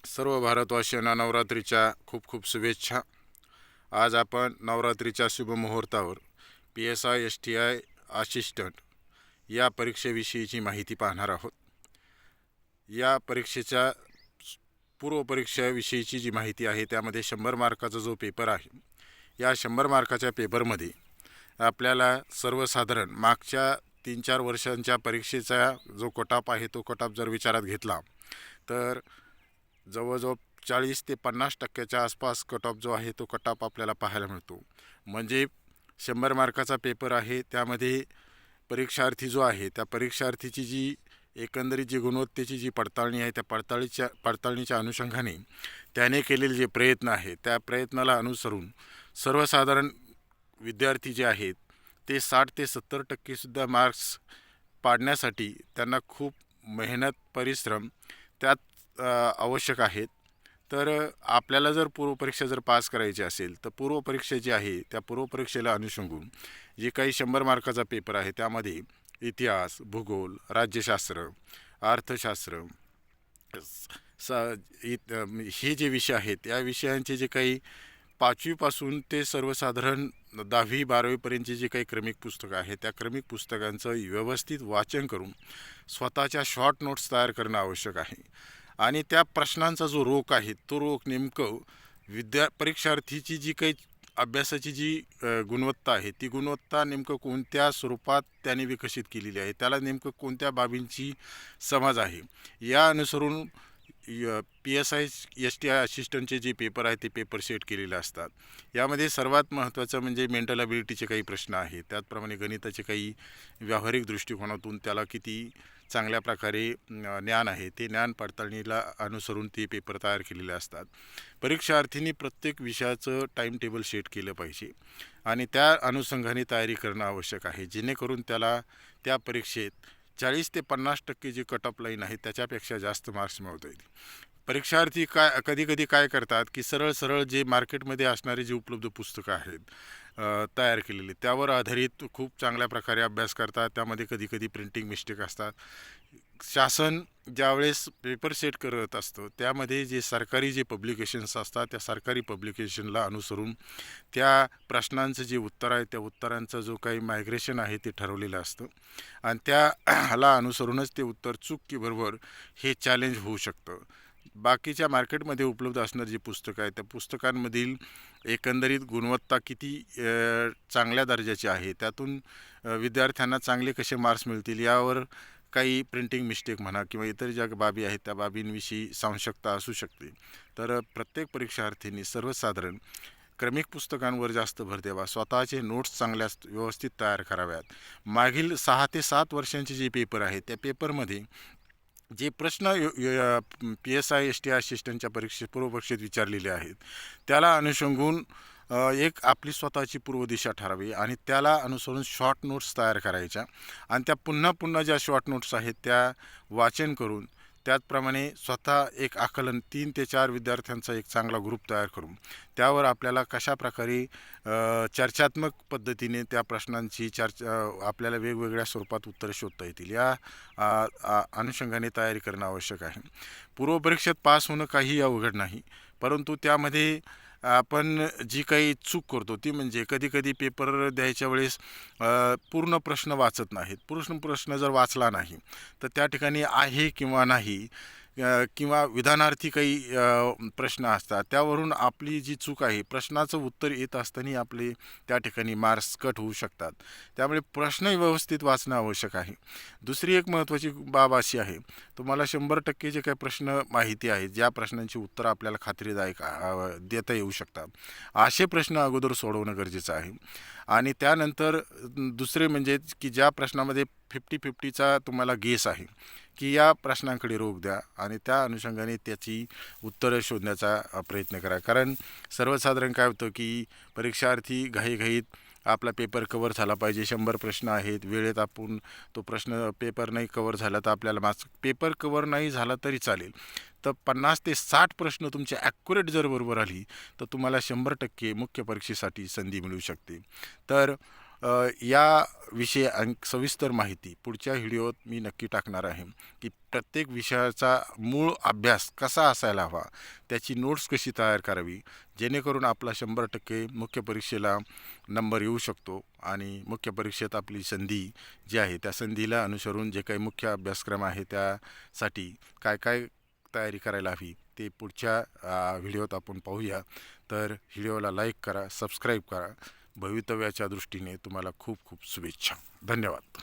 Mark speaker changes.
Speaker 1: सर्व भारतवासियांना नवरात्रीच्या खूप खूप शुभेच्छा। आज आपण नवरात्रीच्या शुभमुहूर्तावर PSI-STI असिस्टंट या परीक्षेविषयीची माहिती पाहणार आहोत। या परीक्षेच्या पूर्वपरीक्षेविषयीची जी माहिती आहे त्यामध्ये 100 मार्काचा जो पेपर आहे, या 100 मार्काच्या पेपरमध्ये आपल्याला सर्वसाधारण मागच्या 3-4 वर्षांच्या परीक्षेचा जो कटऑफ आहे तो कटऑफ जर विचारात घेतला तर जवळजवळ 40 ते 50% आसपास कटऑफ जो आहे तो कटऑफ आपल्याला पाहायला मिळतो। म्हणजे 100 मार्काचा पेपर आहे, त्यामध्ये परीक्षार्थी जो आहे त्या परीक्षार्थीची जी एकंदरीत जी गुणवत्तेची जी पडताळणी आहे त्या पडताळणीच्या अनुषंगाने त्याने केलेले जे प्रयत्न आहेत त्या प्रयत्नाला अनुसरून सर्वसाधारण विद्यार्थी जे आहेत ते 60 ते 70% सुद्धा मार्क्स पाडण्यासाठी त्यांना खूप मेहनत परिश्रम त्यात आवश्यक आहेत। तर आपल्याला जर पूर्वपरीक्षा जर पास करायची असेल तर पूर्वपरीक्षा जी आहे त्या पूर्वपरीक्षेला अनुषंगून जे काही 100 मार्काचा पेपर आहे त्यामध्ये इतिहास, भूगोल, राज्यशास्त्र, अर्थशास्त्र हे जे विषय आहेत या विषयांचे जे काही 5वीपासून ते सर्वसाधारण 10वी-12वीपर्यंतची जी काही क्रमिक पुस्तकं आहेत त्या क्रमिक पुस्तकांचं व्यवस्थित वाचन करून स्वतःच्या शॉर्ट नोट्स तयार करणं आवश्यक आहे। आणि त्या प्रश्नांचा जो रोख आहे तो रोख नेमकं परीक्षार्थीची जी काही अभ्यासाची जी गुणवत्ता आहे ती गुणवत्ता नेमकं कोणत्या स्वरूपात त्याने विकसित केलेली आहे, त्याला नेमकं कोणत्या बाबींची समज आहे, या अनुसरून PSI-STI असिस्टंटचे जे पेपर आहे ते पेपर सेट केलेले असतात। यामध्ये सर्वात महत्त्वाचं म्हणजे मेंटल ॲबिलिटीचे काही प्रश्न आहेत, त्याचप्रमाणे गणिताचे काही व्यावहारिक दृष्टिकोनातून त्याला किती चांगल्या प्रकारे ज्ञान आहे ते ज्ञान पडताळणीला अनुसरून ते पेपर तयार केलेले असतात। परीक्षार्थींनी प्रत्येक विषयाचं टाईम टेबल सेट केलं पाहिजे आणि त्या अनुषंगाने तयारी करणं आवश्यक आहे, जेणेकरून त्याला त्या परीक्षेत 40 ते 50% जी कटऑफ लाईन आहे त्याच्यापेक्षा जास्त मार्क्स मिळवता येतील। परीक्षार्थी कधी काय करतात की सरळ जे मार्केटमध्ये असणारे जे उपलब्ध पुस्तकं आहेत तयार केलेले त्यावर आधारित खूप चांगल्या प्रकारे अभ्यास करतात, त्यामध्ये कधी प्रिंटिंग मिस्टेक असतात। शासन ज्यावेळेस पेपर सेट करत असतं त्यामध्ये जे सरकारी जे पब्लिकेशन्स असतात त्या सरकारी पब्लिकेशनला अनुसरून त्या प्रश्नांचं जे उत्तर आहे त्या उत्तरांचं जो काही मायग्रेशन आहे ते ठरवलेलं असतं आणि त्याला अनुसरूनच ते उत्तर चूक की बरोबर हे चॅलेंज होऊ शकतं। बाकीच्या मार्केटमध्ये उपलब्ध असणारी जी पुस्तकं आहेत त्या पुस्तकांमधील एकंदरीत गुणवत्ता किती चांगल्या दर्जाची आहे, त्यातून विद्यार्थ्यांना चांगले कसे मार्क्स मिळतील यावर काही प्रिंटिंग मिस्टेक म्हणा किंवा इतर ज्या बाबी आहेत त्या बाबींविषयी संशयता असू शकते। तर प्रत्येक परीक्षार्थींनी सर्वसाधारण क्रमिक पुस्तकांवर जास्त भर द्यावा, स्वतःचे नोट्स चांगल्या व्यवस्थित तयार कराव्यात। मागील 6 ते 7 वर्षांचे जे पेपर आहेत त्या पेपरमध्ये जे प्रश्न PSI-STI असिस्टंटच्या पूर्वपरीक्षेत विचारलेले आहेत त्याला अनुषंगून एक आपली स्वतःची पूर्वदिशा ठरावी आणि त्याला अनुसरून शॉर्ट नोट्स तयार करायच्या आणि त्या पुन्हा ज्या शॉर्ट नोट्स आहेत त्या वाचन करून त्याचप्रमाणे स्वतः एक आकलन 3 ते 4 विद्यार्थ्यांचा एक चांगला ग्रुप तयार करून त्यावर आपल्याला कशाप्रकारे चर्चात्मक पद्धतीने त्या प्रश्नांची आपल्याला वेगवेगळ्या स्वरूपात उत्तरं शोधता येतील या अनुषंगाने तयारी करणं आवश्यक आहे। पूर्वपरीक्षेत पास होणं काही अवघड नाही, परंतु त्यामध्ये आपण जी काही चूक करतो ती म्हणजे कधी पेपर द्यायच्या वेळेस पूर्ण प्रश्न वाचत नाहीत। प्रश्न जर वाचला नाही तर त्या ठिकाणी आहे किंवा नाही किंवा विधानार्थी काही प्रश्न असतात त्यावरून आपली जी चूक आहे प्रश्नाचं उत्तर येत असताना आपले त्या ठिकाणी मार्क्स कट होऊ शकतात। त्यामुळे प्रश्न व्यवस्थित वाचणं आवश्यक आहे। दुसरी एक महत्त्वाची बाब अशी आहे, तुम्हाला 100% जे काही प्रश्न माहिती आहेत ज्या प्रश्नांची उत्तरं आपल्याला खात्रीदायक देता येऊ शकतात असे प्रश्न अगोदर सोडवणं गरजेचं आहे। आणि त्यानंतर दुसरे म्हणजे की ज्या प्रश्नामध्ये 50-50चा तुम्हाला गेस आहे की या प्रश्नांकडे रोख द्या आणि त्या अनुषंगाने त्याची उत्तरं शोधण्याचा प्रयत्न करा। कारण सर्वसाधारण काय होतं की परीक्षार्थी घाईघाईत आपला पेपर कवर झाला पाहिजे, 100 प्रश्न आहेत, वेळेत आपण तो पेपर नाही कवर झाला तर आपल्याला मार्क्स, पेपर कवर नाही झाला तरी चालेल तर 50 ते 60 प्रश्न तुमचे ॲक्युरेट जर बरोबर आली तर तुम्हाला 100% मुख्य परीक्षेसाठी संधी मिळू शकते। तर याविषयी सविस्तर माहिती पुढच्या व्हिडिओत मी नक्की टाकणार आहे की प्रत्येक विषयाचा मूळ अभ्यास कसा असायला हवा, त्याची नोट्स कशी तयार करावी, जेणेकरून आपला 100% मुख्य परीक्षेला नंबर येऊ शकतो आणि मुख्य परीक्षेत आपली संधी जी आहे त्या संधीला अनुसरून जे काही मुख्य अभ्यासक्रम आहे त्यासाठी काय काय तयारी करायला हवी ते पुढच्या व्हिडिओत आपण पाहूया. तर व्हिडिओला लाईक करा, सबस्क्राईब करा. भवितव्याच्या दृष्टीने तुम्हाला खूप खूप शुभेच्छा. धन्यवाद.